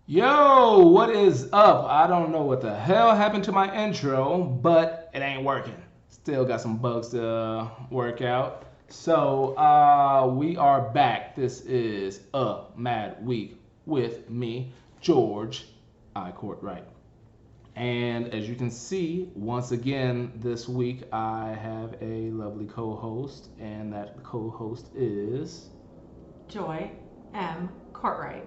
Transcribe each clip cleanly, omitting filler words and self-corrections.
Yo, what is up? I don't know what the hell happened to my intro, but it ain't working. Still got some bugs to work out. So, we are back. This is a mad week with me, George Cortright. And as you can see, once again this week I have a lovely co-host, and that co-host is Joy M. Cortright.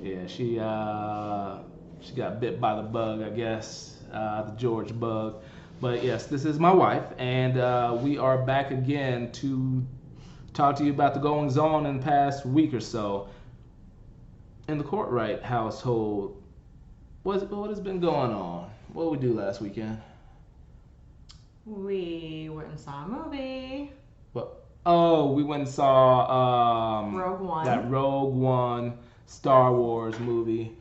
yeah, she got bit by the bug, I guess, the George bug. But yes, this is my wife, and we are back again to talk to you about the goings on in the past week or so in the Courtright household. What has been going on? What did we do last weekend? We went and saw a movie. What? Oh, we went and saw Rogue One. that Rogue One Star Wars movie.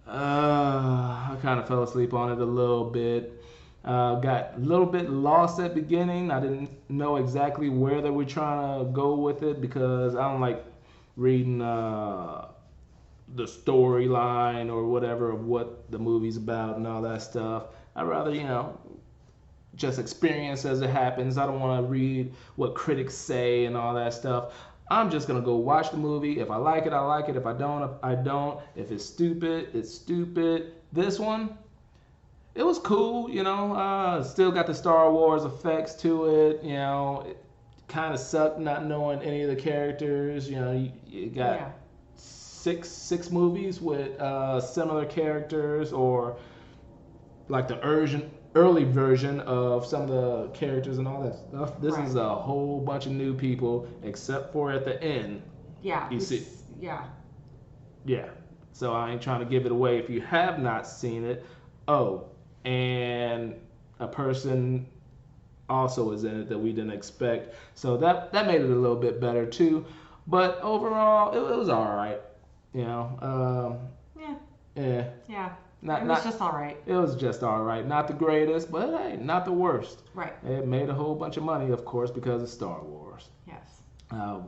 I kind of fell asleep on it a little bit. Got a little bit lost at the beginning. I didn't know exactly where they were trying to go with it because I don't like reading the storyline or whatever of what the movie's about and all that stuff. I'd rather, just experience as it happens. I don't want to read what critics say and all that stuff. I'm just gonna go watch the movie. If I like it, I like it. If I don't, I don't. If it's stupid, it's stupid. This one, it was cool. Still got the Star Wars effects to it. It kind of sucked not knowing any of the characters. You got Yeah. six movies with similar characters, or like the early version of some of the characters and all that stuff. This Right. is a whole bunch of new people, except for at the end. Yeah. You see, Yeah. yeah. So I ain't trying to give it away if you have not seen it. Oh, and a person also is in it that we didn't expect. So that made it a little bit better too. But overall, it was all right. You know, Yeah. yeah. Yeah. Not It was not. just all right. It was just all right. Not the greatest, but hey, not the worst. Right. It made a whole bunch of money, of course, because of Star Wars. Yes. Uh,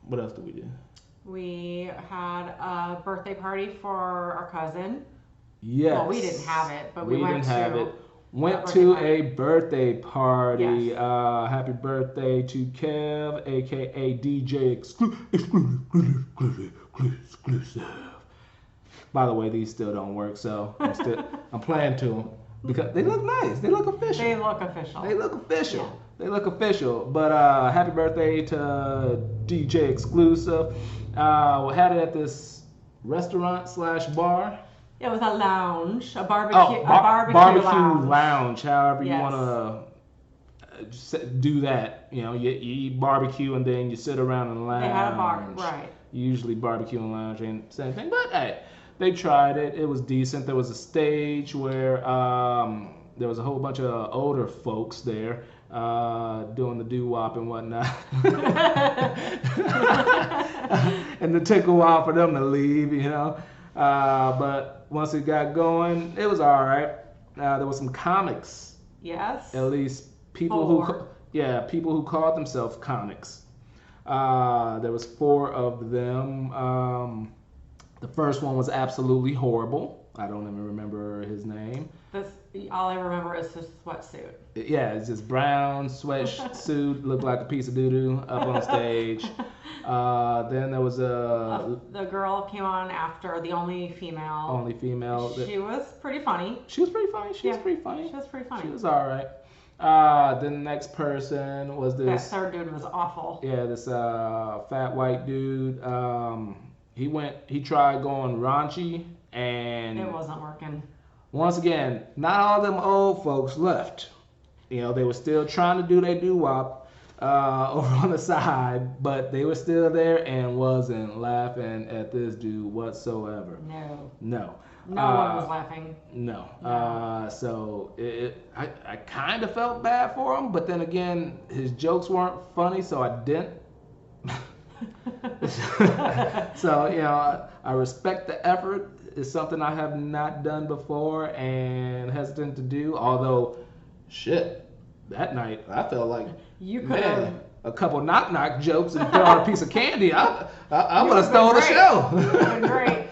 what else did we do? We had a birthday party for our cousin. Yes. Well, we didn't have it, but we went didn't have to it. Went birthday to party. a birthday party. Yes. Happy birthday to Kev, aka DJ exclusive. By the way, these still don't work, so I'm playing to them because they look nice. They look official. They look official. They look official. Yeah. They look official. But happy birthday to DJ Exclusive. We had it at this restaurant / bar. It was a lounge, a barbecue, Oh, barbecue lounge. However you Yes. want to do that. You eat barbecue and then you sit around and lounge. They had a bar, right? Usually barbecue and lounge ain't the same thing, but hey, they tried it. It was decent. There was a stage where there was a whole bunch of older folks there doing the doo-wop and whatnot. And it took a while for them to leave. But once it got going, it was all right. There was some comics, Yes. at least people Four. people who called themselves comics. There was 4 of them. The first one was absolutely horrible. I don't even remember his name. This all I remember is his sweatsuit. Yeah, it's just brown sweatsuit, looked like a piece of doo-doo up on stage. Then there was The girl came on after, the only female. only female. She was pretty funny. She was pretty funny. She was Yeah, pretty funny. She was pretty funny. She was all right. Then the next person was That this. third dude was awful. Yeah, this fat white dude. He tried going raunchy, and It wasn't working. once again, not all them old folks left. They were still trying to do their doo-wop over on the side, but they were still there and wasn't laughing at this dude whatsoever. No. No. No one was laughing. No. No. So I kind of felt bad for him, but then again, his jokes weren't funny, so I didn't. So, I respect the effort. It's something I have not done before and hesitant to do. Although, shit, that night I felt like, You could man, have a couple knock-knock jokes and throw out a piece of candy, I You would have would've stole the been show. great. You would've been great.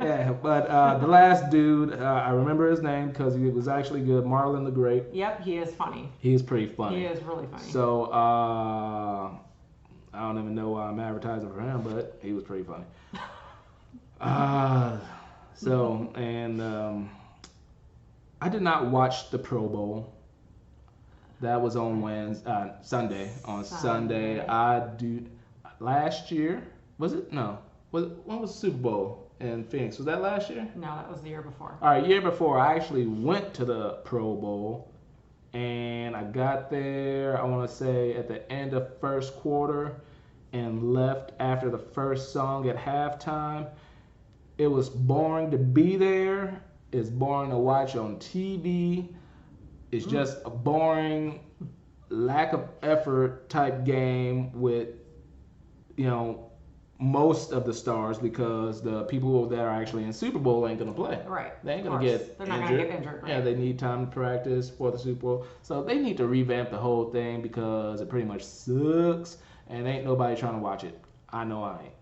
Yeah, but the last dude, I remember his name because he was actually good. Marlon the Great. Yep, he is funny. He's pretty funny. He is really funny. So I don't even know why I'm advertising for him, but he was pretty funny. I did not watch the Pro Bowl. That was on Sunday. On Sunday, last year, was it? No. When was the Super Bowl in Phoenix? Was that last year? No, that was the year before. All right, year before, I actually went to the Pro Bowl, and I got there, I want to say, at the end of first quarter, and left after the first song at halftime. It was boring to be there. It's boring to watch on TV. It's just a boring, lack of effort type game with, most of the stars, because the people that are actually in Super Bowl ain't gonna play. Right. They ain't gonna get They're injured. not gonna get injured. Right? Yeah, they need time to practice for the Super Bowl. So they need to revamp the whole thing because it pretty much sucks and ain't nobody trying to watch it. I know I ain't.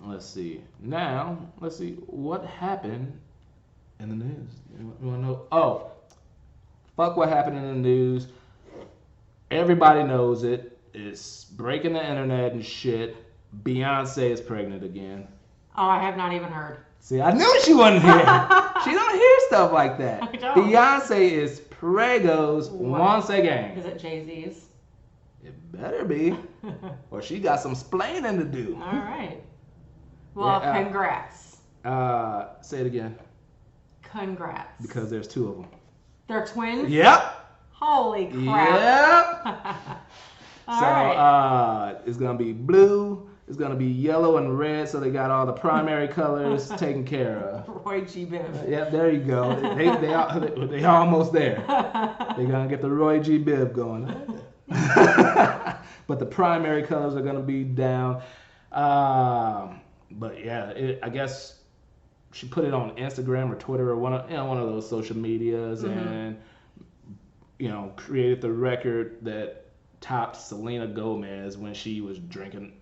Let's see. Now, let's see what happened in the news. You want to know? Oh, fuck what happened in the news. Everybody knows it. It's breaking the internet and shit. Beyonce is pregnant again. Oh, I have not even heard. See, I knew she wasn't here. She don't hear stuff like that. I don't. Beyonce is pregos once again. Is it Jay-Z's? It better be. Or she got some splaining to do. All right. Well, Yeah, congrats. Say it again. Congrats. Because there's two of them. They're twins? Yep. Holy crap. Yep. All So right. it's gonna be blue, it's gonna be yellow and red, so they got all the primary colors taken care of. Roy G. Biv. Yep, there you go. They almost there. They're gonna get the Roy G. Biv going. But the primary colors are gonna be down. But yeah, I guess she put it on Instagram or Twitter or one of those social medias, and created the record that topped Selena Gomez when she was drinking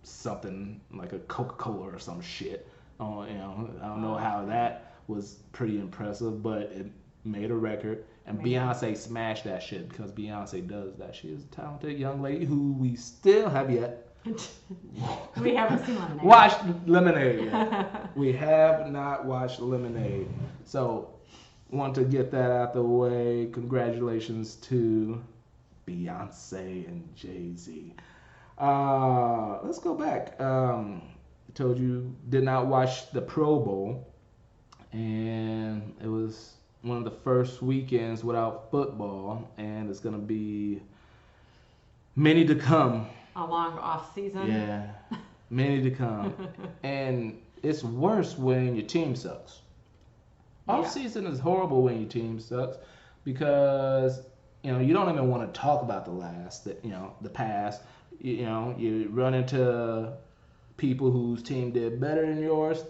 something like a Coca-Cola or some shit. I don't know how that was pretty impressive, but it made a record. And Beyonce smashed that shit because Beyonce does that. She is a talented young lady who we still have yet. We haven't seen Lemonade. Watched Lemonade yet. We have not watched Lemonade. So, want to get that out the way. Congratulations to Beyonce and Jay-Z. Let's go back. I told you did not watch the Pro Bowl, and it was one of the first weekends without football, and it's gonna be many to come. A long off season. Yeah, many to come. And it's worse when your team sucks. Off season is horrible when your team sucks because you don't even want to talk about the past. You run into people whose team did better than yours.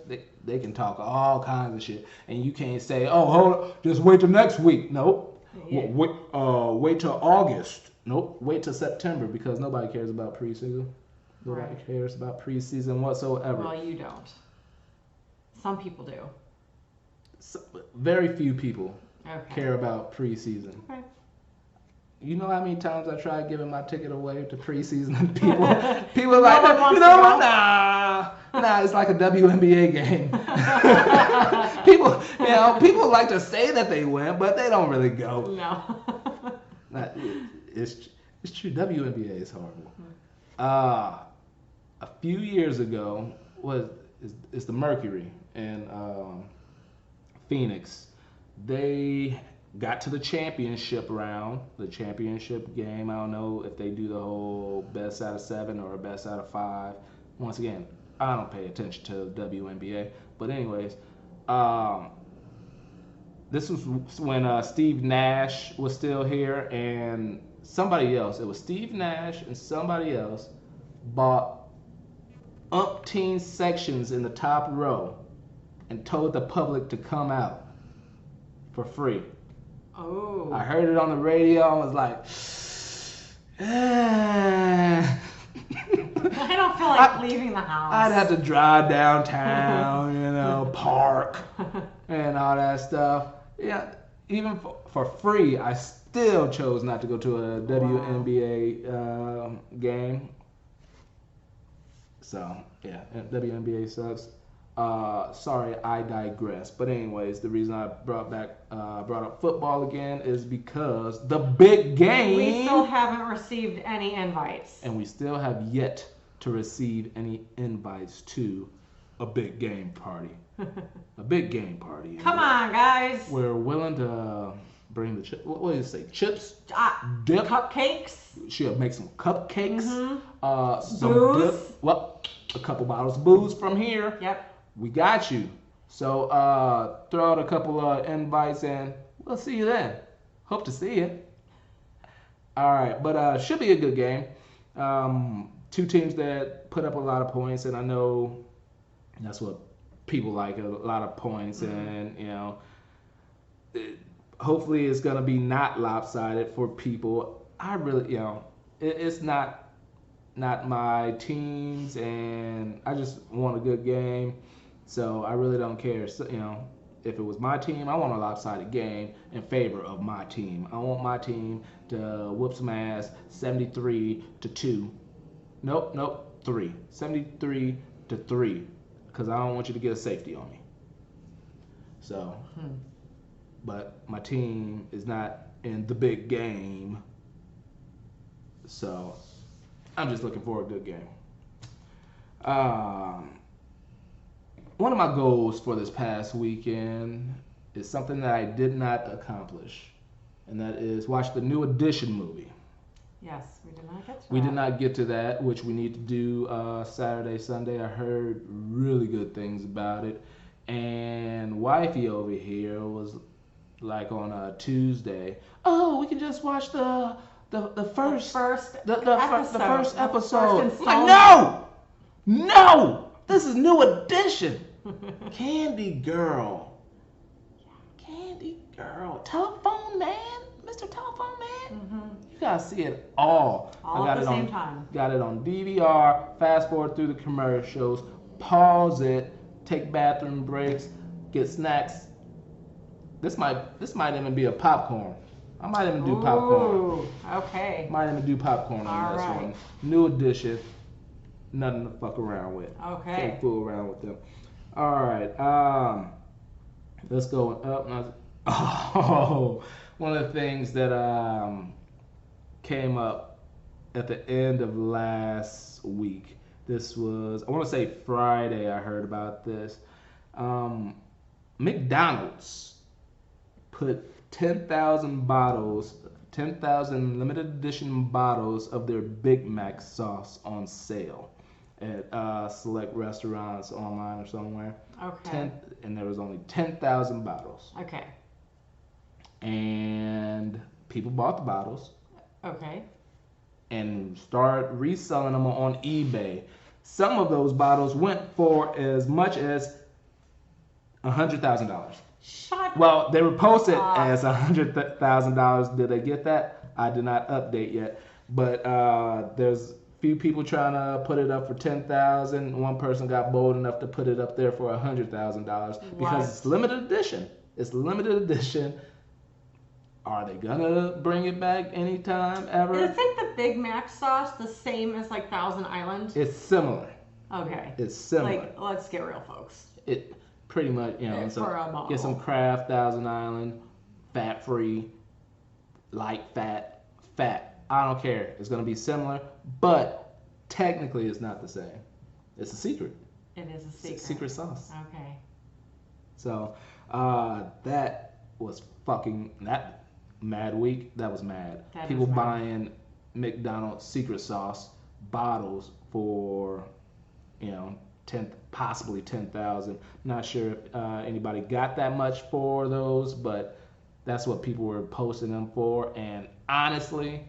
They can talk all kinds of shit, and you can't say, "Oh, hold on, just wait till next week." Nope. Yeah. Wait till August. Nope. Wait till September because nobody cares about preseason. Nobody cares about preseason whatsoever. Well, you don't. Some people do. Very few people care about preseason. Okay. You know how many times I tried giving my ticket away to preseason and people like, nah, it's like a WNBA game. people like to say that they went, but they don't really go. No. It's true. WNBA is horrible. A few years ago, it's the Mercury in Phoenix. They got to the championship round, the championship game. I don't know if they do the whole best out of 7 or best out of 5. Once again, I don't pay attention to the WNBA. But anyways, this was when Steve Nash was still here, and somebody else, it was Steve Nash and somebody else, bought umpteen sections in the top row and told the public to come out for free. Oh. I heard it on the radio. I was like, I I don't feel like leaving the house. I'd have to drive downtown, park and all that stuff. Yeah, even for free, I still chose not to go to a WNBA game. So yeah, WNBA sucks. Sorry, I digress. But anyways, the reason I brought up football again is because the big game. We still haven't received any invites. And we still have yet to receive any invites to a big game party. A big game party. Come on, guys. We're willing to bring the chips. What do you say? Chips? Dip. Cupcakes. She'll make some cupcakes. Mm-hmm. Some booze. dip. Well, a couple bottles of booze from here. Yep. We got you. So throw out a couple of invites and we'll see you then. Hope to see you. All right, but should be a good game. Two teams that put up a lot of points, and I know that's what people like, a lot of points, and hopefully it's gonna be not lopsided for people. I really, it's not my teams, and I just want a good game. So I really don't care. So, if it was my team, I want a lopsided game in favor of my team. I want my team to whoop some ass 73-2. Nope, 3. 73-3. Because I don't want you to get a safety on me. So, but my team is not in the big game. So, I'm just looking for a good game. One of my goals for this past weekend is something that I did not accomplish, and that is watch the New Edition movie. Yes, we did not get to that. We did not get to that, which we need to do Saturday, Sunday. I heard really good things about it, and wifey over here was like on a Tuesday. Oh, we can just watch the first episode. Like, no, this is New Edition. Candy Girl, Telephone Man, Mr. Telephone Man. Mm-hmm. You gotta see it all. All at the same time. Got it on DVR. Fast forward through the commercials. Pause it. Take bathroom breaks. Get snacks. This might even be a popcorn. I might even do popcorn. Ooh, okay. Might even do popcorn on this one. New Edition. Nothing to fuck around with. Okay. Can't fool around with them. All right. Let's go up. Oh, one of the things that came up at the end of last week. This was, I want to say Friday. I heard about this. McDonald's put 10,000 limited edition bottles of their Big Mac sauce on sale at select restaurants online or somewhere. Okay. And there was only 10,000 bottles. Okay. And people bought the bottles. Okay. And started reselling them on eBay. Some of those bottles went for as much as $100,000. Well, they were posted as $100,000. Did they get that? I did not update yet. But there's few people trying to put it up for $10,000. One person got bold enough to put it up there for $100,000 because it's limited edition. It's limited edition. Are they gonna bring it back anytime ever? Is the Big Mac sauce the same as like Thousand Island? It's similar. Okay. It's similar. Like, let's get real, folks. It pretty much, so get some Kraft Thousand Island, fat free, light fat. I don't care. It's gonna be similar, but technically it's not the same. It's a secret. It is a secret. Secret sauce. Okay. So that was that mad week. That was mad. People buying McDonald's secret sauce bottles for possibly 10,000. Not sure if anybody got that much for those, but that's what people were posting them for. And honestly,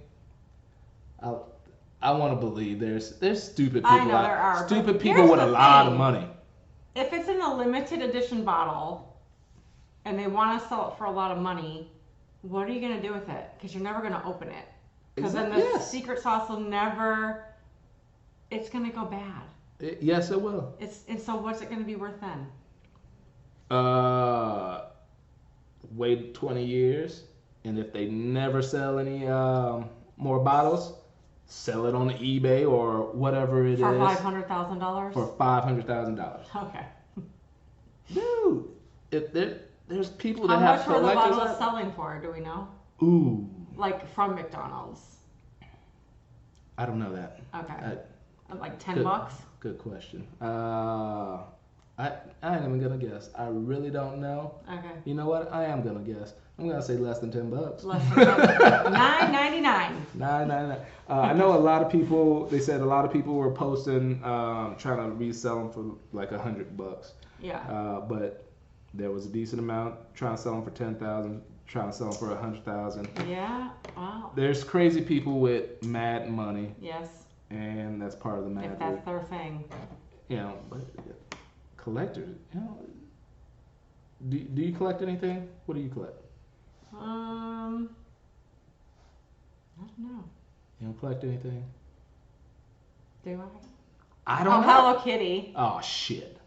I want to believe there's stupid people. I know there are. Stupid people with a lot of money. If it's in a limited edition bottle and they want to sell it for a lot of money, what are you going to do with it? Because you're never going to open it. Because then the secret sauce will never. It's gonna go bad. Yes, it will. And so what's it gonna be worth then? Wait 20 years, and if they never sell any more bottles, sell it on eBay or whatever it is. For $500,000. For $500,000. Okay. Dude, if there's people that have collectors. How much were the bottles collectors. selling for? Do we know? Ooh, Like from McDonald's. I don't know that. Okay. Like $10. Good question. I ain't even gonna guess. I really don't know. Okay. You know what? I am gonna guess. I'm gonna say less than $10. Less than $9.99. $9.99. I know a lot of people. They said a lot of people were posting, trying to resell them for like $100. Yeah. But there was a decent amount trying to sell them for $10,000, trying to sell them for $100,000. Yeah. Wow. There's crazy people with mad money. Yes. And that's part of the magic. If that's their thing. You know, but collectors, you know, do you collect anything? What do you collect? I don't know. You don't collect anything? Do I I? don't know. Hello Kitty. Oh shit.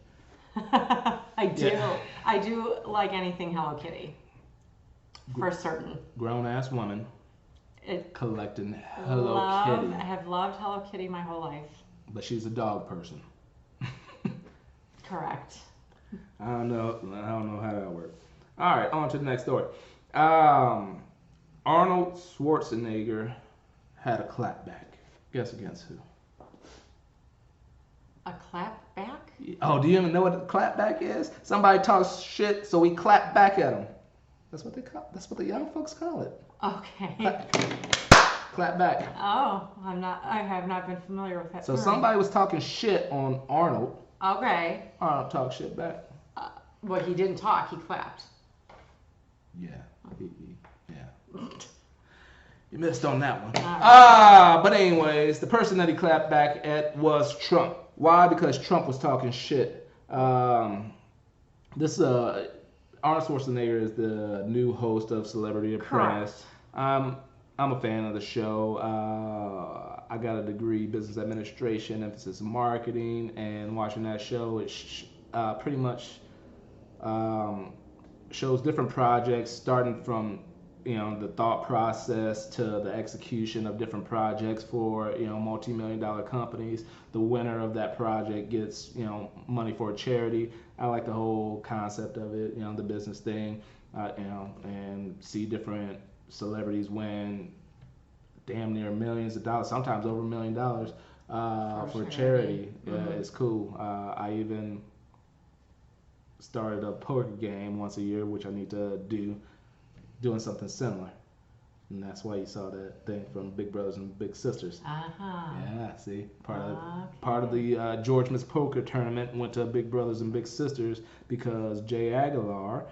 I do. Yeah. I do like anything Hello Kitty. For certain. Grown ass woman collecting Hello Kitty. I have loved Hello Kitty my whole life. But she's a dog person. Correct. I don't know how that works. All right, on to the next story. Arnold Schwarzenegger had a clapback. Guess against who? A clap back? Oh, do you even know what a clapback is? Somebody talks shit, so we clap back at them. That's what the young folks call it. Okay. Clap back. Oh, I have not been familiar with that. So term. somebody was talking shit on Arnold. Okay. Arnold talked shit back. Well, he didn't talk. He clapped. Yeah. Yeah. You missed on that one. Right. But anyways, the person that he clapped back at was Trump. Why? Because Trump was talking shit. This Arnold Schwarzenegger is the new host of Celebrity Apprentice. I'm a fan of the show. I got a degree, business administration, emphasis in marketing, and watching that show, it pretty much shows different projects, starting from the thought process to the execution of different projects for multi-million-dollar companies. The winner of that project gets money for a charity. I like the whole concept of it, the business thing, and see different celebrities win damn near millions of dollars, sometimes over $1 million for charity. Mm-hmm. It's cool. I even started a poker game once a year, which I need to doing something similar. And that's why you saw that thing from Big Brothers and Big Sisters. Uh-huh. Yeah, see, part of the George Miss Poker tournament went to Big Brothers and Big Sisters because Jay Aguilar,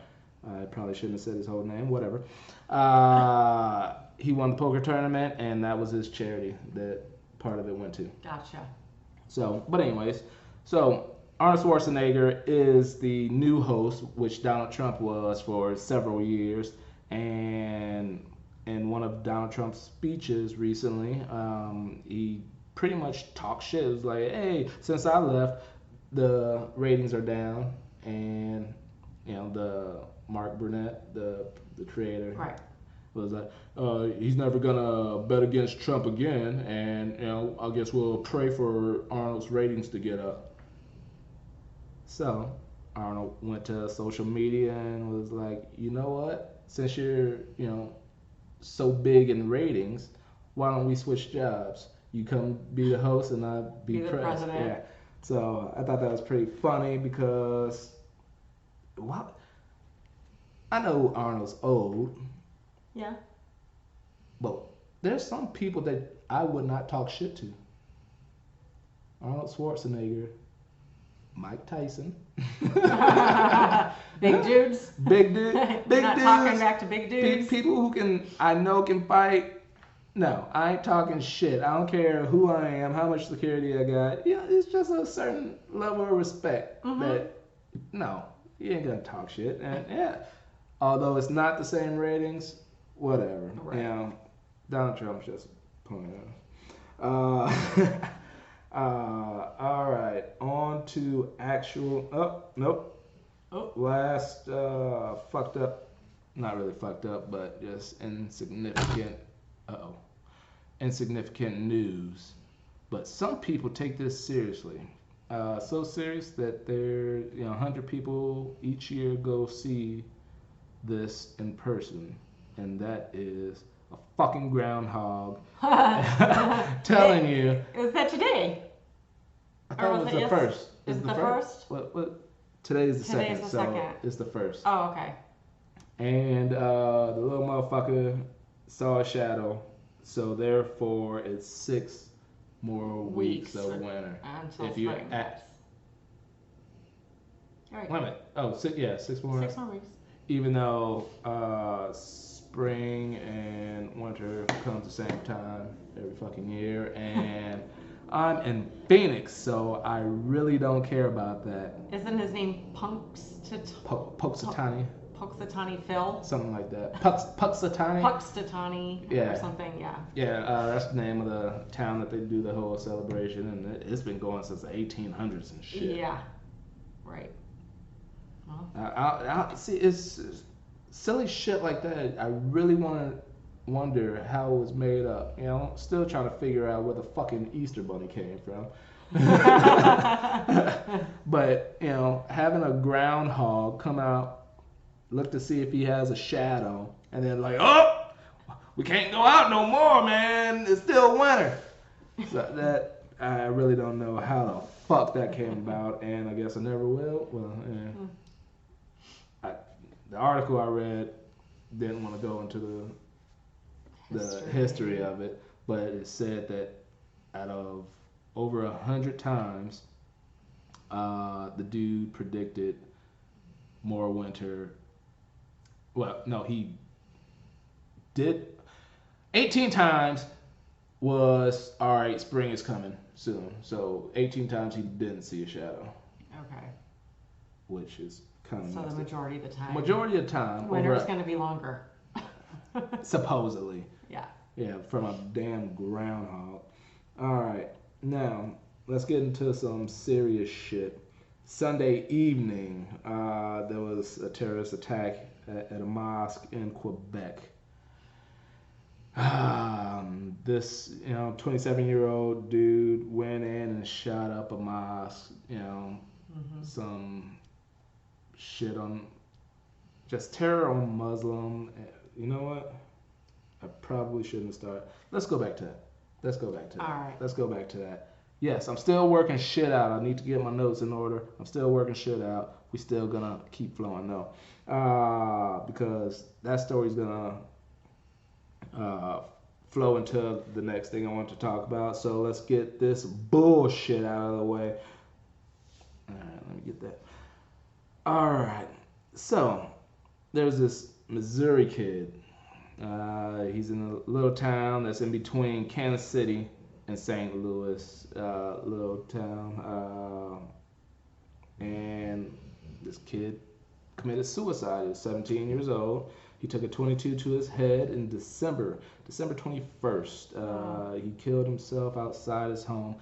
I probably shouldn't have said his whole name, whatever. He won the poker tournament, and that was his charity that part of it went to. Gotcha. But anyways, Arnold Schwarzenegger is the new host, which Donald Trump was for several years, and in one of Donald Trump's speeches recently, he pretty much talked shit. It was like, hey, since I left, the ratings are down, and the Mark Burnett, the creator, right, was like, he's never gonna bet against Trump again, and I guess we'll pray for Arnold's ratings to get up. So Arnold went to social media and was like, you know what? Since you're so big in ratings, why don't we switch jobs? You come be the host and I be the president. Yeah. So I thought that was pretty funny because I know Arnold's old. Yeah. But there's some people that I would not talk shit to. Arnold Schwarzenegger, Mike Tyson. Big dudes. Big dudes. Big not dudes. Talking back to big dudes. People who I know can fight. No, I ain't talking shit. I don't care who I am, how much security I got. It's just a certain level of respect that, no, you ain't gonna talk shit. And although it's not the same ratings, whatever. Right. Donald Trump's just point out. All right, on to actual. Oh, nope. Oh. Last fucked up, not really fucked up, but just insignificant. Insignificant news. But some people take this seriously. So serious that 100 people each year go see this in person, and that is a fucking groundhog. Telling you. Is that today? I thought it was the first. Is it the first? What? Today is the second. Today's the so second. It's the first. Oh, okay. And the little motherfucker saw a shadow, so therefore it's 6 more weeks of winter. Until If you spring. Right. Wait a minute. Oh, 6 more. 6 more weeks. Even though spring and winter come at the same time every fucking year, and I'm in Phoenix, so I really don't care about that. Isn't his name Punxsutawney? Punxsutawney Phil? Something like that. Punxsutawney? Punxsutawney or something, yeah. Yeah, that's the name of the town that they do the whole celebration, and it's been going since the 1800s and shit. Yeah, right. Well. I see, it's silly shit like that. I really wonder how it was made up. You know, still trying to figure out where the fucking Easter Bunny came from. But having a groundhog come out, look to see if he has a shadow, and then like, oh, we can't go out no more, man. It's still winter. So that I really don't know how the fuck that came about, and I guess I never will. Well, the article I read didn't want to go into the history of it, but it said that out of over 100 times, the dude predicted more winter. Well, no, he did. 18 times was, all right, spring is coming soon. So 18 times he didn't see a shadow. Okay. Which is kind of So the majority of the time. Majority of the time. Winter's going to be longer. Supposedly. Yeah. Yeah, from a damn groundhog. All right, now let's get into some serious shit. Sunday evening, there was a terrorist attack at a mosque in Quebec. This 27-year-old dude went in and shot up a mosque. Some shit on just terror on Muslim. You know what? I probably shouldn't have started. Let's go back to that. All right. Let's go back to that. Yes, I'm still working shit out. I need to get my notes in order. I'm still working shit out. We still gonna keep flowing though, because that story's gonna flow into the next thing I want to talk about. So let's get this bullshit out of the way. All right, let me get that. All right. So there's this Missouri kid. He's in a little town that's in between Kansas City and St. Louis, little town. And this kid committed suicide. He was 17 years old. He took a 22 to his head in December 21st. He killed himself outside his home.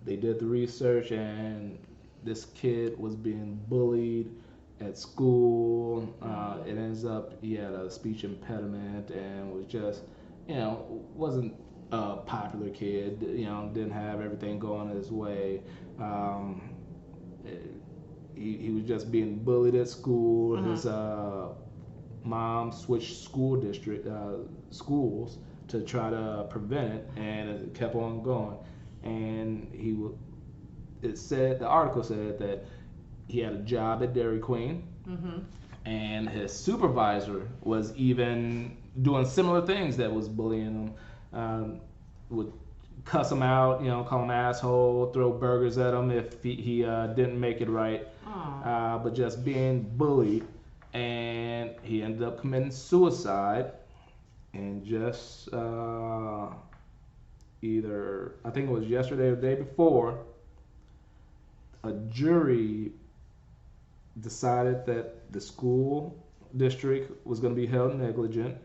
They did the research, and this kid was being bullied at school. It ends up he had a speech impediment and was just, wasn't a popular kid. Didn't have everything going his way. He was just being bullied at school. His mom switched schools to try to prevent it, and it kept on going. And the article said that he had a job at Dairy Queen, and his supervisor was even doing similar things that was bullying him. Would cuss him out, call him asshole, throw burgers at him if he didn't make it right, but just being bullied. And he ended up committing suicide, and just either, I think it was yesterday or the day before, a jury decided that the school district was going to be held negligent,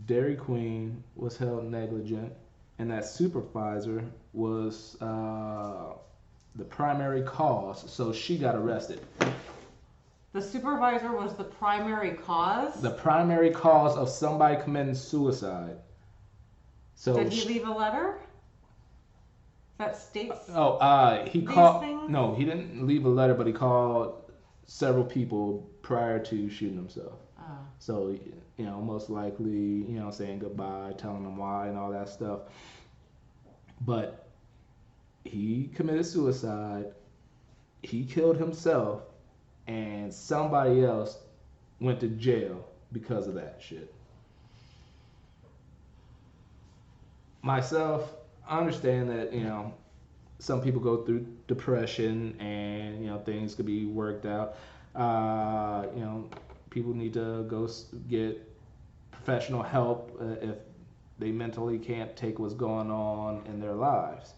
Dairy Queen was held negligent, and that supervisor was the primary cause, so she got arrested. The supervisor was the primary cause? The primary cause of somebody committing suicide. So did he leave a letter that states he these called things? No, he didn't leave a letter, but he called several people prior to shooting himself. So, most likely, saying goodbye, telling them why and all that stuff. But he committed suicide, he killed himself, and somebody else went to jail because of that shit. Myself, I understand that, some people go through depression and, things could be worked out. People need to go get professional help if they mentally can't take what's going on in their lives.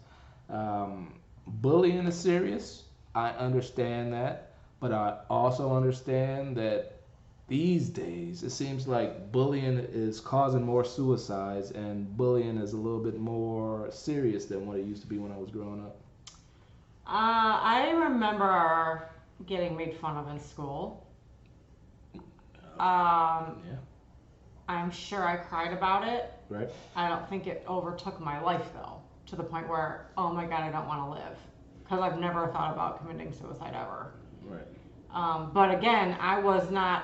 Bullying is serious. I understand that. But I also understand that these days it seems like bullying is causing more suicides, and bullying is a little bit more serious than what it used to be when I was growing up. I remember getting made fun of in school. Yeah. I'm sure I cried about it. Right. I don't think it overtook my life, though, to the point where, oh my God, I don't want to live. Because I've never thought about committing suicide ever. Right. But again, I was not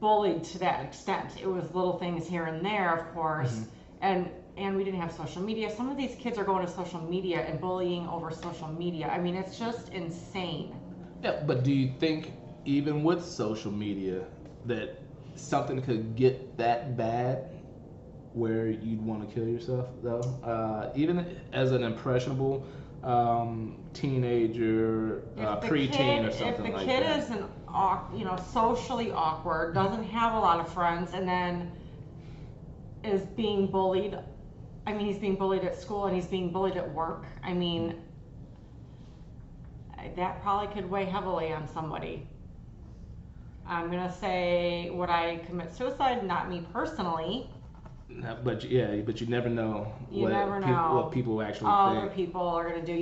bullied to that extent. It was little things here and there, of course. Mm-hmm. And we didn't have social media. Some of these kids are going to social media and bullying over social media. I mean, it's just insane. Yeah, but do you think even with social media that something could get that bad where you'd want to kill yourself, though? Even as an impressionable teenager, preteen, or something like that. If the kid is socially awkward, doesn't have a lot of friends, and then is being bullied. I mean, he's being bullied at school and he's being bullied at work. I mean, that probably could weigh heavily on somebody. I'm gonna say, would I commit suicide? Not me personally. But you never know. What people actually other people are gonna do.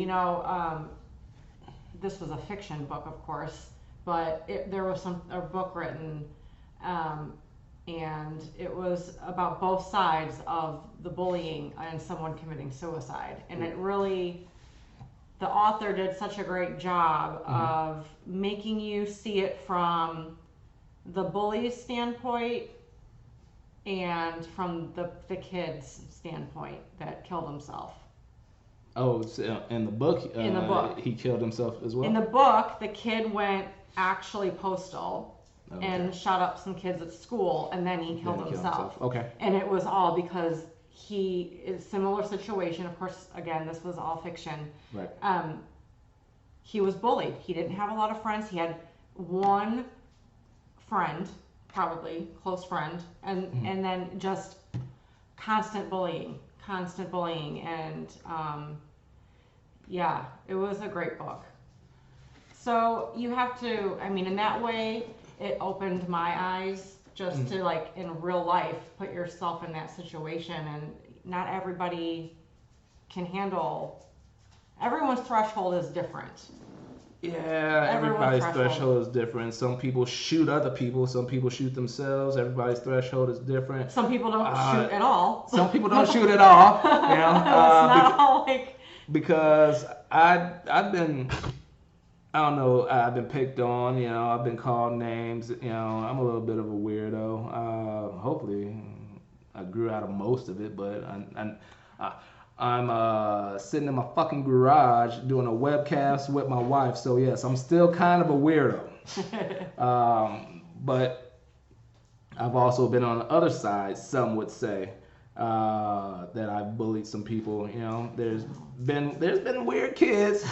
This was a fiction book, of course, but there was a book written, and it was about both sides of the bullying and someone committing suicide, and it really. The author did such a great job of making you see it from the bully's standpoint and from the kid's standpoint that killed himself. Oh, so in the book, he killed himself as well? In the book, the kid went actually postal and shot up some kids at school, and then he killed himself. Okay. And it was all because he is similar situation. Of course, again, this was all fiction. Right. He was bullied. He didn't have a lot of friends. He had one friend, probably close friend, and then just constant bullying, and it was a great book. So you have to, in that way, it opened my eyes just to, like, in real life, put yourself in that situation, and not everybody can handle. Everyone's threshold is different. Yeah, everybody's threshold is different. Some people shoot other people. Some people shoot themselves. Everybody's threshold is different. Some people don't shoot at all. Some people don't shoot at all. It's not all like. Because I've been, I don't know, I've been picked on. I've been called names. I'm a little bit of a weirdo. Hopefully, I grew out of most of it, but I'm sitting in my fucking garage doing a webcast with my wife, so yes, I'm still kind of a weirdo. But I've also been on the other side, some would say, that I've bullied some people. There's been weird kids,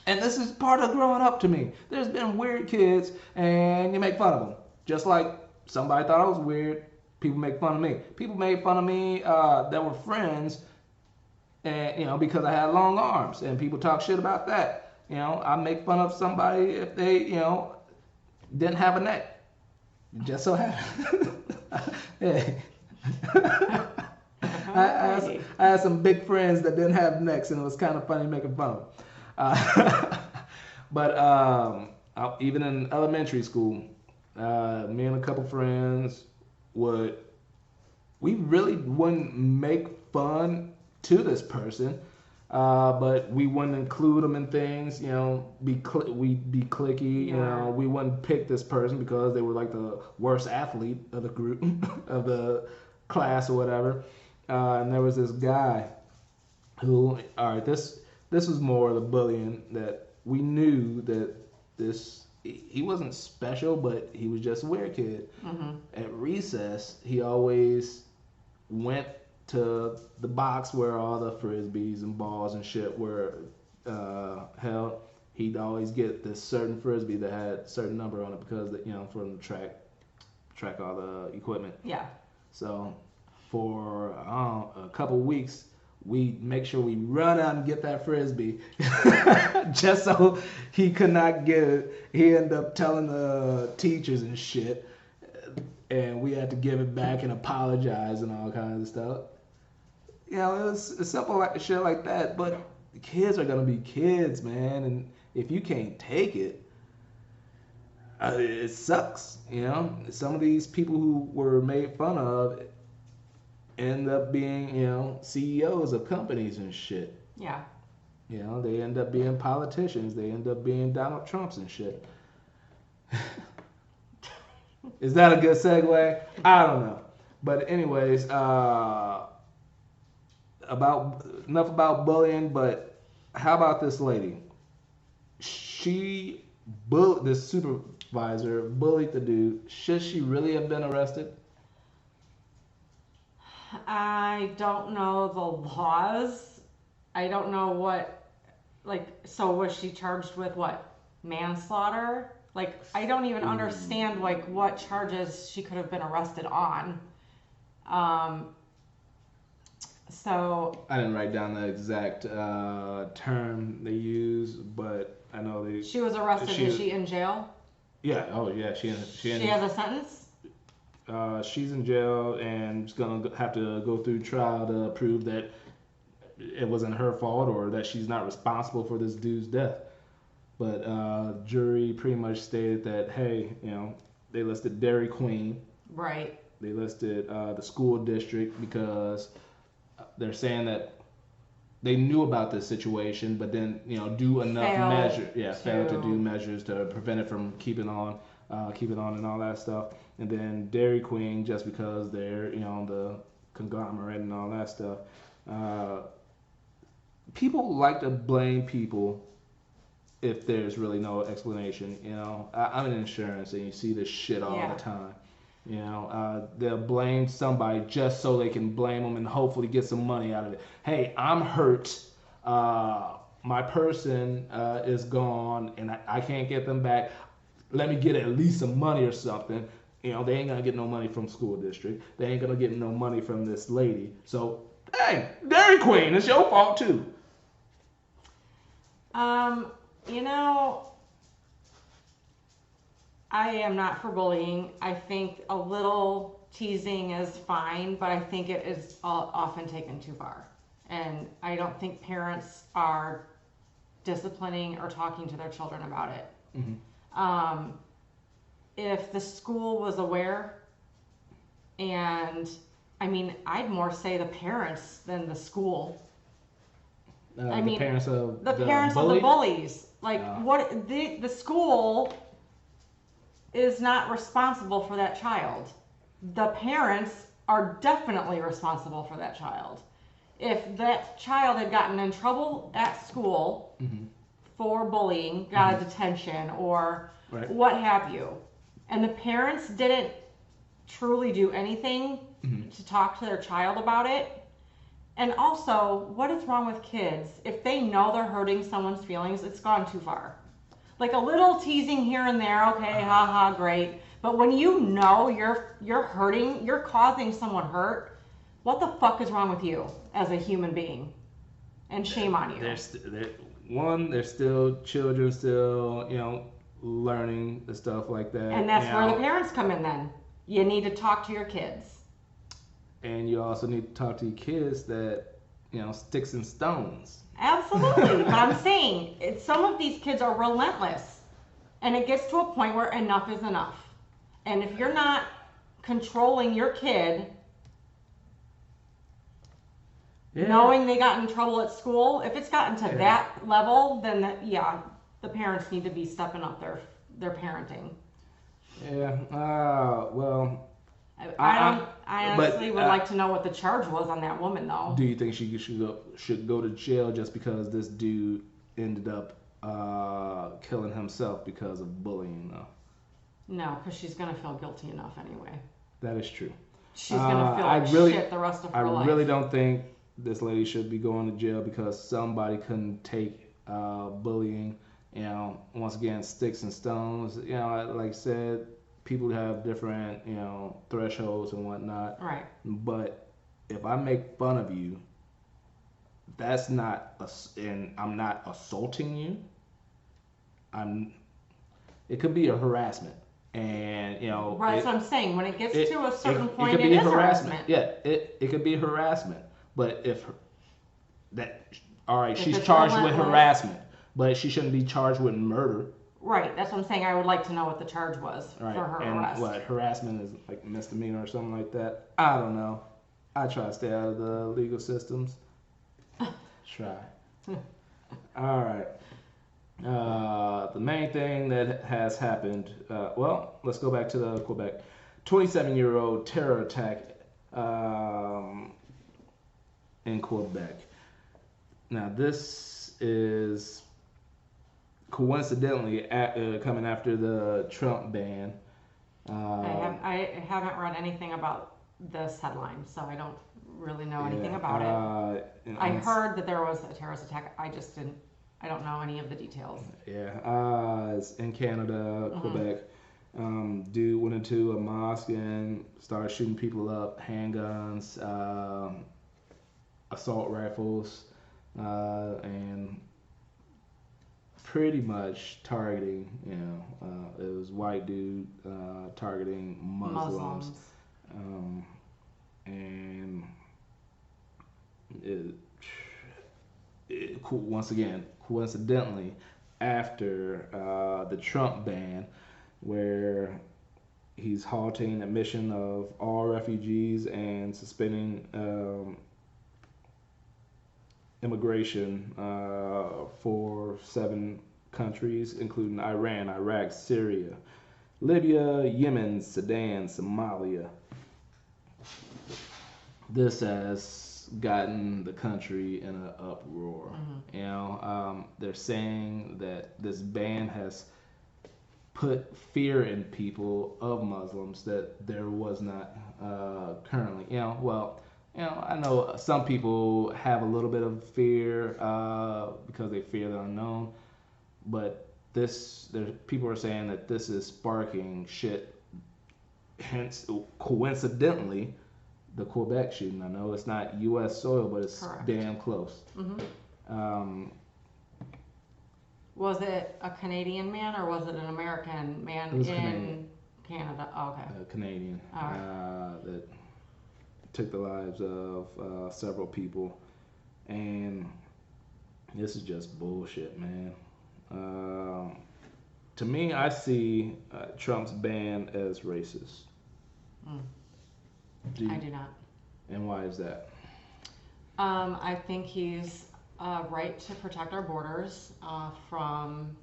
and this is part of growing up to me. There's been weird kids, and you make fun of them. Just like somebody thought I was weird, people make fun of me. People made fun of me that were friends. And because I had long arms, and people talk shit about that. I make fun of somebody if they didn't have a neck. Just so happened. Yeah. I had some big friends that didn't have necks, and it was kind of funny making fun of them. But even in elementary school, me and a couple friends would we really wouldn't make fun to this person, but we wouldn't include them in things. We'd be clicky. We wouldn't pick this person because they were like the worst athlete of the group of the class or whatever. And there was this guy who, all right, this was more of the bullying that we knew that he wasn't special, but he was just a weird kid. Mm-hmm. At recess, he always went to the box where all the frisbees and balls and shit were held. He'd always get this certain frisbee that had a certain number on it because from the track all the equipment. Yeah. So for a couple weeks, we make sure we run out and get that frisbee just so he could not get it. He ended up telling the teachers and shit, and we had to give it back and apologize and all kinds of stuff. It was simple like shit like that. But kids are gonna be kids, man, and if you can't take it, it sucks. Some of these people who were made fun of end up being, CEOs of companies and shit. Yeah. They end up being politicians. They end up being Donald Trumps and shit. Is that a good segue? I don't know. But anyways, enough about bullying, but how about this lady? This supervisor bullied the dude. Should she really have been arrested? I don't know the laws. I don't know so was she charged with what? Manslaughter? I don't even understand, what charges she could have been arrested on. So... I didn't write down the exact term they use, but I know they... She was arrested. Is she in jail? Yeah. Oh, yeah. She has a sentence? She's in jail and is going to have to go through trial to prove that it wasn't her fault or that she's not responsible for this dude's death. But jury pretty much stated that, hey, they listed Dairy Queen. Right. They listed the school district because they're saying that they knew about this situation, but then, do enough failed to do measures to prevent it from keeping on and all that stuff. And then Dairy Queen, just because they're, the conglomerate and all that stuff. People like to blame people if there's really no explanation. I'm in insurance and you see this shit all the time. They'll blame somebody just so they can blame them and hopefully get some money out of it. Hey, I'm hurt. My person is gone and I can't get them back. Let me get at least some money or something. They ain't gonna get no money from school district. They ain't gonna get no money from this lady. So, hey, Dairy Queen, it's your fault too. I am not for bullying. I think a little teasing is fine, but I think it is often taken too far. And I don't think parents are disciplining or talking to their children about it. Mm-hmm. If the school was aware, and I'd more say the parents than the school. The parents of the bullies. What the school is not responsible for that child. The parents are definitely responsible for that child. If that child had gotten in trouble at school mm-hmm. for bullying, got mm-hmm. a detention or what have you, and the parents didn't truly do anything mm-hmm. to talk to their child about it. And also, what is wrong with kids? If they know they're hurting someone's feelings, it's gone too far. A little teasing here and there, okay, haha, great. But when you know you're hurting, you're causing someone hurt, what the fuck is wrong with you as a human being? And shame on you. They're still children, still, learning the stuff like that. And that's where the parents come in then. You need to talk to your kids. And you also need to talk to your kids that, sticks and stones. Absolutely. But I'm saying some of these kids are relentless. And it gets to a point where enough is enough. And if you're not controlling your kid, Yeah. knowing they got in trouble at school, if it's gotten to that level, then the parents need to be stepping up their parenting. Yeah. Well. I honestly would like to know what the charge was on that woman, though. Do you think she should go to jail just because this dude ended up killing himself because of bullying, though? No, because she's gonna feel guilty enough anyway. That is true. She's gonna feel like shit the rest of her life. I really don't think this lady should be going to jail because somebody couldn't take bullying. Once again, sticks and stones. Like I said, people have different, thresholds and whatnot. Right. But if I make fun of you, that's not, and I'm not assaulting you. It could be a harassment, and Right. That's what I'm saying. When it gets to a certain point, it is harassment. Yeah. It could be harassment, but all right, she's charged with harassment, but she shouldn't be charged with murder. Right, that's what I'm saying. I would like to know what the charge was for her arrest. And what, harassment is like misdemeanor or something like that? I don't know. I try to stay out of the legal systems. Try. All right. The main thing that has happened, let's go back to the Quebec. 27-year-old terror attack in Quebec. Now, this is coincidentally coming after the Trump ban. I haven't read anything about this headline, so I don't really know anything about it. I heard that there was a terrorist attack. I don't know any of the details. Yeah, it's in Canada, Quebec. Dude went into a mosque and started shooting people up, handguns, assault rifles, and pretty much targeting, it was white dude targeting Muslims. And once again, coincidentally, after the Trump ban, where he's halting admission of all refugees and suspending immigration for 7 countries, including Iran, Iraq, Syria, Libya, Yemen, Sudan, Somalia. This has gotten the country in an uproar. They're saying that this ban has put fear in people of Muslims that there was not currently. I know some people have a little bit of fear because they fear the unknown, but people are saying that this is sparking shit. Hence, coincidentally, the Quebec shooting. I know it's not U.S. soil, but it's damn close. Was it a Canadian man or was it an American man in Canada? Oh, okay. Canadian. That took the lives of several people, and this is just bullshit, man. To me, I see Trump's ban as racist. I do not. And why is that? I think he's right to protect our borders from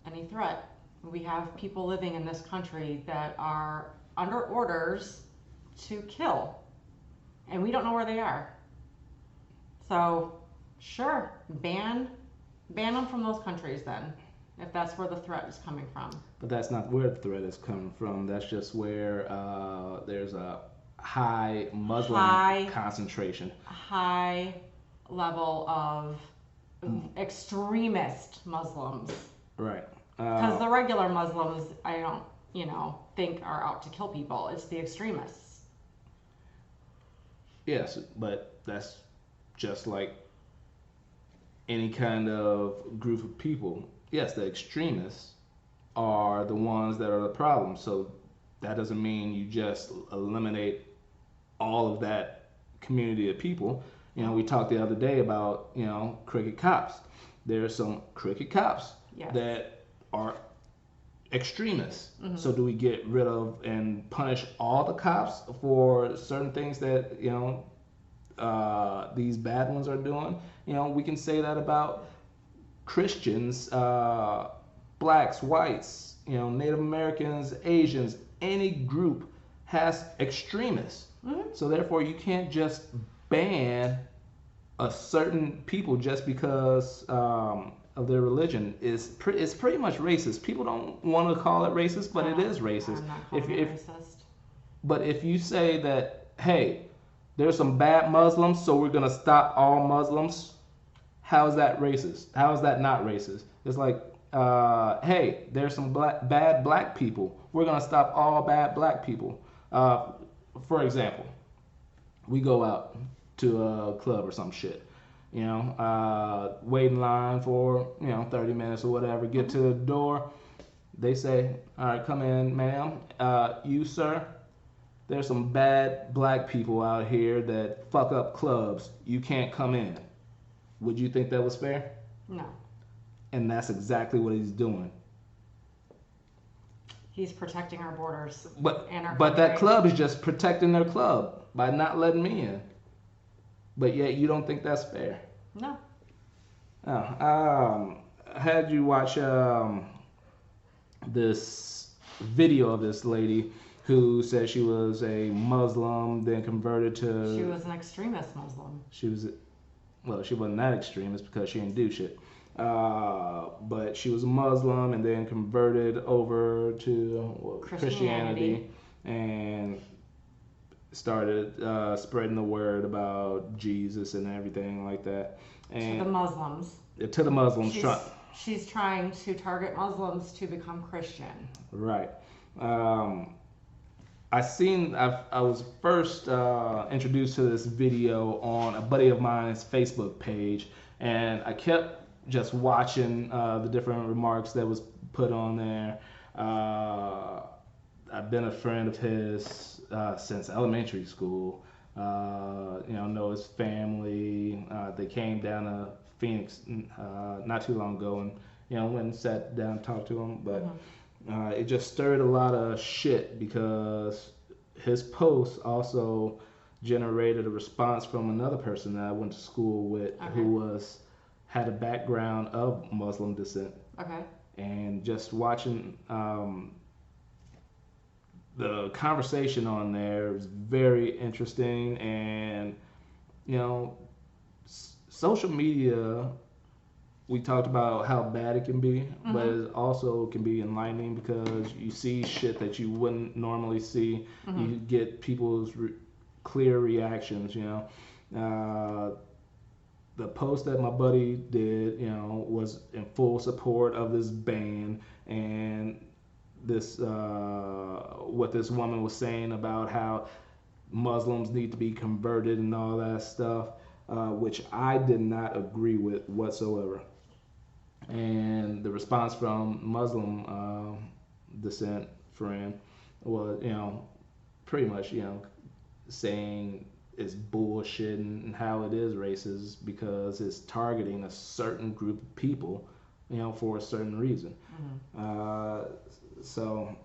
any threat. We have people living in this country that are under orders to kill, and we don't know where they are. So, sure, ban them from those countries then, if that's where the threat is coming from. But that's not where the threat is coming from. That's just where there's a high Muslim concentration. High level of extremist Muslims. Right. Because the regular Muslims, I don't, think are out to kill people. It's the extremists. Yes, but that's just like any kind of group of people. Yes, the extremists are the ones that are the problem. So that doesn't mean you just eliminate all of that community of people. We talked the other day about, crooked cops. There are some crooked cops that are extremists. So do we get rid of and punish all the cops for certain things that, these bad ones are doing? We can say that about Christians, blacks, whites, Native Americans, Asians. Any group has extremists. So therefore you can't just ban a certain people just because of their religion. It's pretty much racist. People don't want to call it racist, but it is racist. I'm not calling it racist. But if you say that, hey, there's some bad Muslims, so we're gonna stop all Muslims, how is that racist? How is that not racist? It's like, hey, there's some bad black people, we're gonna stop all bad black people. For example, we go out to a club or some shit, wait in line for 30 minutes or whatever, get to the door, they say, all right, come in, ma'am. You, sir, there's some bad black people out here that fuck up clubs, you can't come in. Would you think that was fair? No. And that's exactly what he's doing. He's protecting our borders. But and our that country. club is just protecting their club by not letting me in. But yet you don't think that's fair? No. Oh, I had you watch this video of this lady who said she was a Muslim, then converted to... She was an extremist Muslim. She wasn't that extremist because she didn't do shit. But she was a Muslim and then converted over to Christianity and started spreading the word about Jesus and everything like that. And to the Muslims. To the Muslims. She's trying to target Muslims to become Christian. Right. I was first introduced to this video on a buddy of mine's Facebook page, and I kept just watching the different remarks that was put on there. I've been a friend of his since elementary school. Know his family. They came down to Phoenix not too long ago, and went and sat down and talked to him. But it just stirred a lot of shit because his post also generated a response from another person that I went to school with who had a background of Muslim descent. Okay. And just watching the conversation on there was very interesting, and social media, we talked about how bad it can be, but it also can be enlightening because you see shit that you wouldn't normally see. You get people's clear reactions. The post that my buddy did, was in full support of this ban and this what this woman was saying about how Muslims need to be converted and all that stuff, which I did not agree with whatsoever. And the response from Muslim descent friend was, pretty much, saying it's bullshit and how it is racist because it's targeting a certain group of people, for a certain reason. So,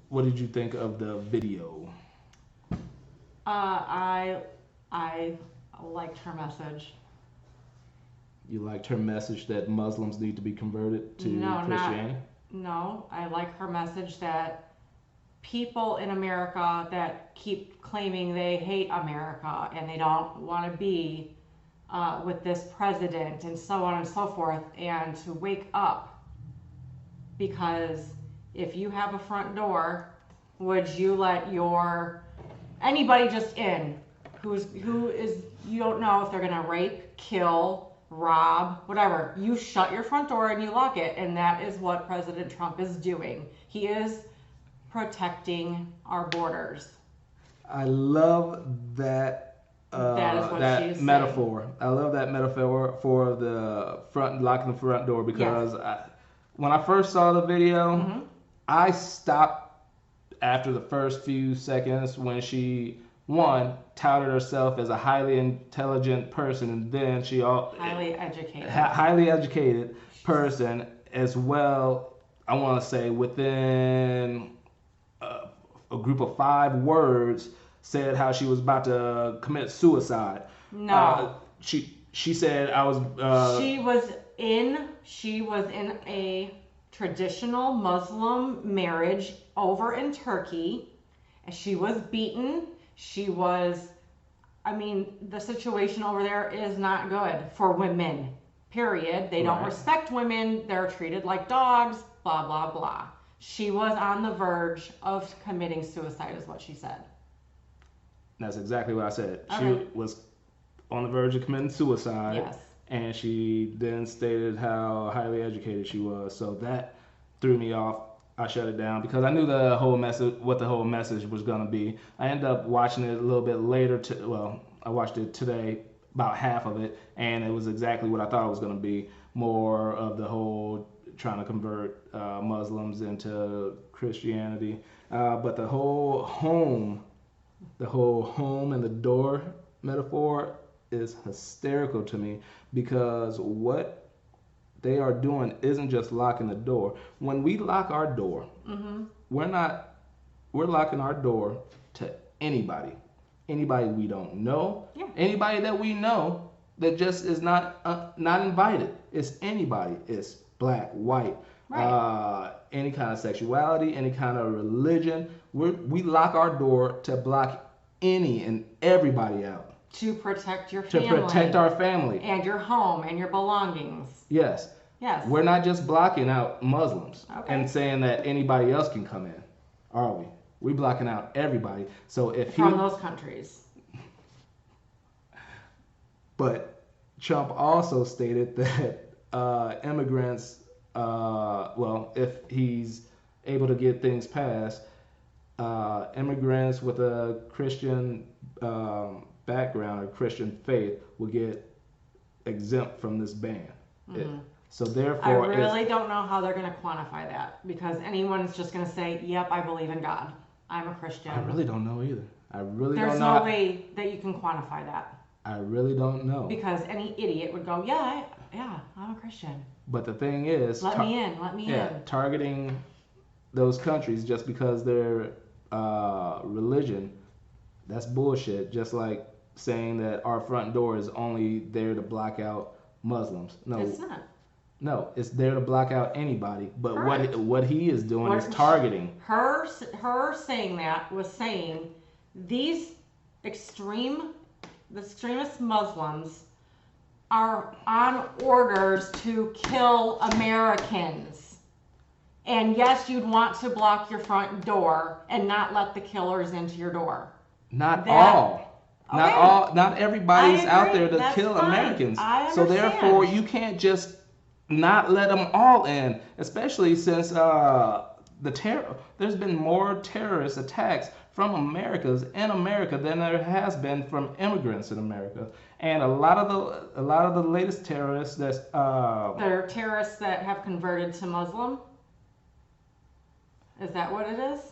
what did you think of the video? I liked her message. You liked her message that Muslims need to be converted to Christianity? No, I like her message that people in America that keep claiming they hate America and they don't want to be with this president and so on and so forth, and to wake up, because if you have a front door, would you let anybody just in who is you don't know if they're gonna rape, kill, rob, whatever. You shut your front door and you lock it, and that is what President Trump is doing. He is protecting our borders. I love that. That is what that metaphor. Saying. I love that metaphor for the locking the front door because when I first saw the video, I stopped after the first few seconds when she one, touted herself as a highly intelligent person, and then highly educated person as well. I want to say within a group of 5 words, said how she was about to commit suicide. No. She said I was. She was in a traditional Muslim marriage over in Turkey. She was beaten. The situation over there is not good for women, period. They don't respect women. They're treated like dogs, blah, blah, blah. She was on the verge of committing suicide, is what she said. That's exactly what I said. Okay. She was on the verge of committing suicide. Yes. And she then stated how highly educated she was. So that threw me off. I shut it down because I knew what the whole message was going to be. I ended up watching it a little bit later. I watched it today, about half of it, and it was exactly what I thought it was going to be. More of the whole trying to convert Muslims into Christianity. But the whole home and the door metaphor is hysterical to me, because what they are doing isn't just locking the door. When we lock our door, we're locking our door to anybody we don't know, anybody that we know that just is not invited. It's anybody. It's black, white, any kind of sexuality, any kind of religion. We lock our door to block any and everybody out. To protect your family. To protect our family. And your home and your belongings. Yes. Yes. We're not just blocking out Muslims and saying that anybody else can come in, are we? We're blocking out everybody. So from those countries. But Trump also stated that immigrants, if he's able to get things passed, immigrants with a Christian background or Christian faith will get exempt from this ban. So therefore, I really don't know how they're going to quantify that, because anyone's just going to say, "Yep, I believe in God. I'm a Christian." I really don't know either. There's no way that you can quantify that. I really don't know. Because any idiot would go, "Yeah, I'm a Christian." But the thing is, let me in. Targeting those countries just because their religion, that's bullshit. Just like saying that our front door is only there to block out Muslims. No, it's not. No, it's there to block out anybody. But what he is doing is targeting. Her saying that was saying these extremist Muslims are on orders to kill Americans. And yes, you'd want to block your front door and not let the killers into your door. Not everybody's out there to kill Americans. So therefore, you can't just not let them all in, especially since there's been more terrorist attacks from Americans in America than there has been from immigrants in America. And a lot of the latest terrorists there are terrorists that have converted to Muslim. Is that what it is?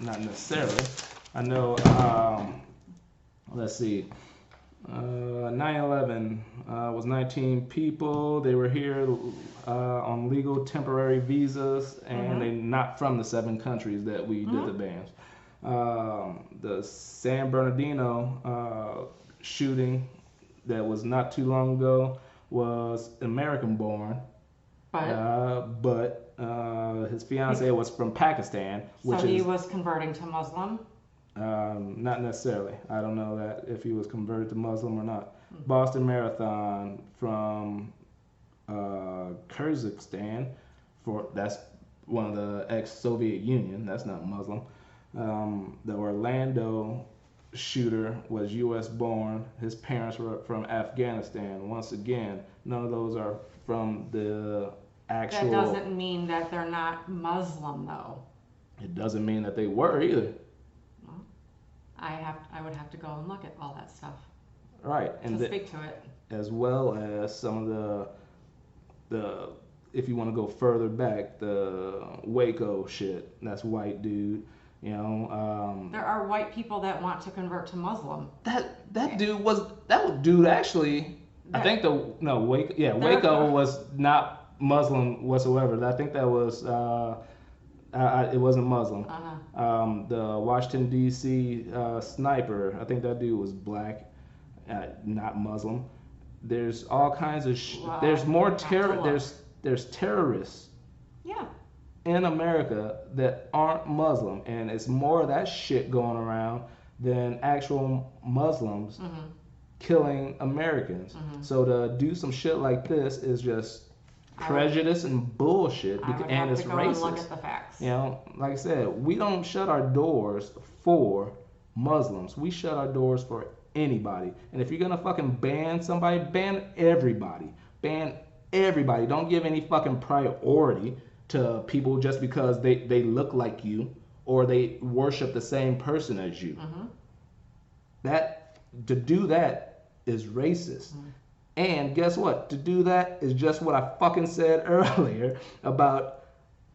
Not necessarily. I know. Let's see. 9/11 was 19 people. They were here on legal temporary visas, and they not from the 7 countries that we did the bans. The San Bernardino shooting that was not too long ago was American-born, but his fiance was from Pakistan, so he was converting to Muslim. Not necessarily. I don't know that if he was converted to Muslim or not. Boston Marathon from Kyrgyzstan, that's one of the ex-Soviet Union. That's not Muslim. The Orlando shooter was U.S. born. His parents were from Afghanistan. Once again, none of those are from the actual. That doesn't mean that they're not Muslim, though. It doesn't mean that they were either. I would have to go and look at all that stuff. Right, and to speak to it. As well as some of the if you want to go further back, the Waco shit. That's white dude. You know. There are white people that want to convert to Muslim. That dude actually. I think Waco was not Muslim whatsoever. I think that was it wasn't Muslim. The Washington D.C. Sniper. I think that dude was black, not Muslim. There's all kinds of there's more there's terrorists in America that aren't Muslim, and it's more of that shit going around than actual Muslims killing Americans. So to do some shit like this is just prejudice and bullshit, and it's racist. Look at the facts. You know, like I said, we don't shut our doors for Muslims. We shut our doors for anybody. And if you're gonna fucking ban somebody, ban everybody. Ban everybody. Don't give any fucking priority to people just because they look like you or they worship the same person as you. To do that is racist. And guess what? To do that is just what I fucking said earlier about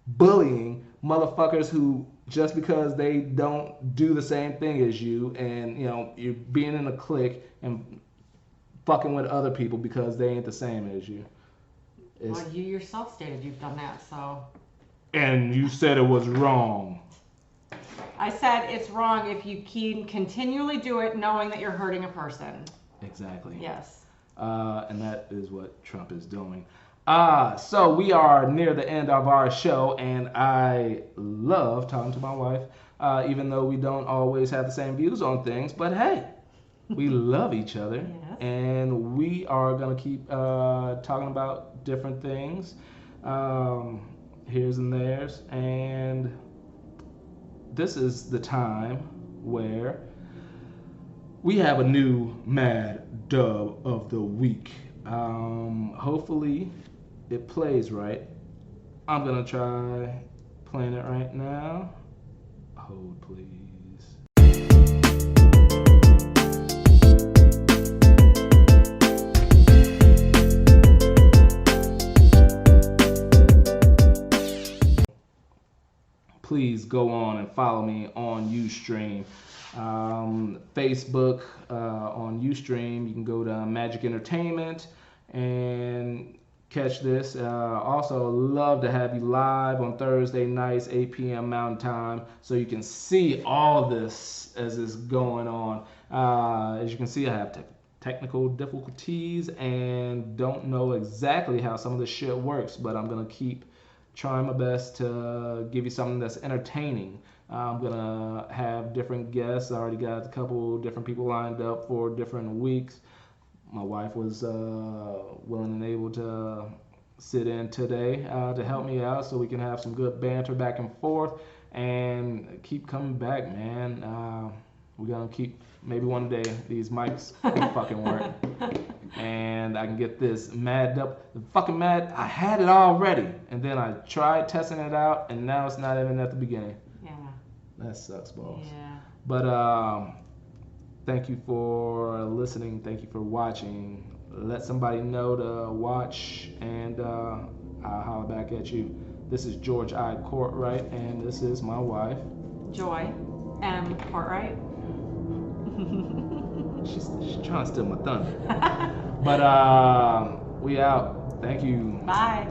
bullying motherfuckers who just because they don't do the same thing as you, and you know, you're being in a clique and fucking with other people because they ain't the same as you. Well, you yourself stated you've done that, so. And you said it was wrong. I said it's wrong if you continually do it knowing that you're hurting a person. Exactly. Yes. And that is what Trump is doing. So we are near the end of our show, and I love talking to my wife, even though we don't always have the same views on things. But hey, we love each other, and we are going to keep talking about different things, here's and there's. And this is the time where we have a new Mad Dub of the Week. Hopefully it plays right. I'm gonna try playing it right now. Hold, please. Please go on and follow me on Ustream. Facebook, on Ustream, you can go to Magic Entertainment and catch this. Also, love to have you live on Thursday nights, 8 p.m. Mountain Time, so you can see all this as it's going on. As you can see, I have technical difficulties and don't know exactly how some of this shit works, but I'm going to keep trying my best to give you something that's entertaining. I'm gonna have different guests. I already got a couple different people lined up for different weeks. My wife was willing and able to sit in today to help me out so we can have some good banter back and forth and keep coming back, man. We're gonna keep, maybe one day these mics can fucking work and I can get this Mad up. Fucking Mad, I had it already, and then I tried testing it out, and now it's not even at the beginning. Yeah. That sucks balls. Yeah. But thank you for listening. Thank you for watching. Let somebody know to watch, and I'll holler back at you. This is George I. Cortright, and this is my wife, Joy M. Cortright. She's trying to steal my thunder. But we out. Thank you. Bye.